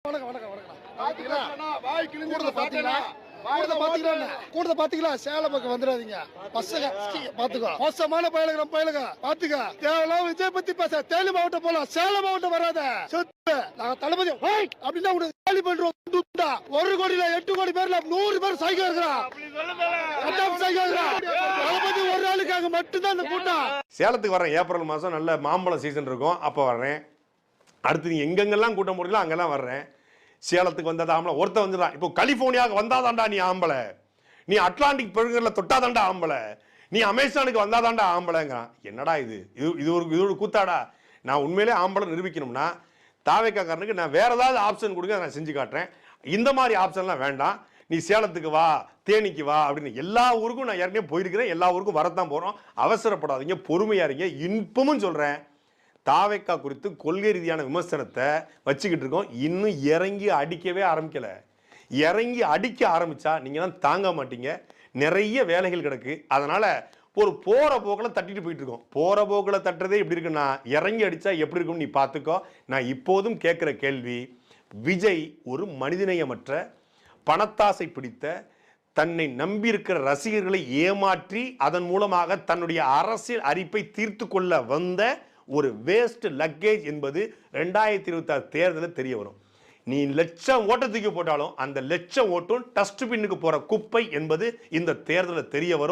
வணக்கம் வணக்கம் கூட்டத்தை பாத்தீங்களா? சேலம் பக்கம் வந்துடாதீங்க பசங்க, பாத்துக்கோ. மோசமான பயலுங்க பாத்துக்க. தேவையில்லாம விஜய் பத்தி பேச தேனி மாவட்டம் போலாம், சேலம் மாவட்டம் வராத. நாங்க தளபதி அப்படின்னா காலி பண்றோம். 1 கோடியில 8 கோடி பேர்ல 100 பேர் சைக்கிள் இருக்கிறான். தளபதி ஒரு நாளுக்காக மட்டும்தான் இந்த கூட்டம். சேலத்துக்கு வரேன், ஏப்ரல் மாசம் நல்ல மாம்பழம் சீசன் இருக்கும், அப்ப வர்றேன். அடுத்து நீ எங்கெங்கெல்லாம் கூட்டம் முடியல அங்கெல்லாம் வர்றேன். சேலத்துக்கு வந்தா ஆம்பளை ஒருத்த வந்துடலாம். இப்போ கலிபோர்னியாவுக்கு வந்தாதாண்டா நீ ஆம்பளை, நீ அட்லாண்டிக் பெருங்கடல தொட்டாதாண்டா ஆம்பளை, நீ அமேசானுக்கு வந்தாதாண்டா ஆம்பளைங்கிறான். என்னடா இது இது ஒரு கூத்தாடா? நான் உண்மையிலே ஆம்பளை நிரூபிக்கணும்னா தாவேக்காரனுக்கு நான் வேற ஏதாவது ஆப்ஷன் கொடுங்க, நான் செஞ்சு காட்டுறேன். இந்த மாதிரி ஆப்ஷன்லாம் வேண்டாம். நீ சேலத்துக்கு வா, தேனிக்கு வா அப்படின்னு எல்லா ஊருக்கும் நான் ஏற்கனவே போயிருக்கிறேன். எல்லா ஊருக்கும் வரத்தான் போறோம். அவசரப்படாதீங்க, பொறுமையா இருங்க. இப்பவும் சொல்றேன், தாவேக்கா குறித்து கொள்கை ரீதியான விமர்சனத்தை வச்சுக்கிட்டு இருக்கோம். இன்னும் இறங்கி அடிக்கவே ஆரம்பிக்கல. இறங்கி அடிக்க ஆரம்பிச்சா நீங்க தான் தாங்க மாட்டீங்க. நிறைய வேலைகள் கிடக்கு. அதனால ஒரு போற போக்கில் தட்டிட்டு போயிட்டு இருக்கோம். போற போக்கில் தட்டுறதே எப்படி இருக்குன்னா, இறங்கி அடிச்சா எப்படி இருக்கும்னு நீ பார்த்துக்கோ. நான் இப்போதும் கேட்கிற கேள்வி, விஜய் ஒரு மனிதநேயமற்ற, பணத்தாசை பிடித்த, தன்னை நம்பியிருக்கிற ரசிகர்களை ஏமாற்றி அதன் மூலமாக தன்னுடைய அரசியல் அரிப்பை தீர்த்து கொள்ள வந்த ஒரு வேஸ்ட் லக்கேஜ் என்பது 2026 தேர்தலில் தெரிய வரும். நீ லட்சம் ஓட்டை தூக்கி போட்டாலும் அந்த லட்சம் ஓட்டும் டஸ்ட்பின்னுக்கு போற குப்பை என்பது இந்த தேர்தலில் தெரிய வரும்.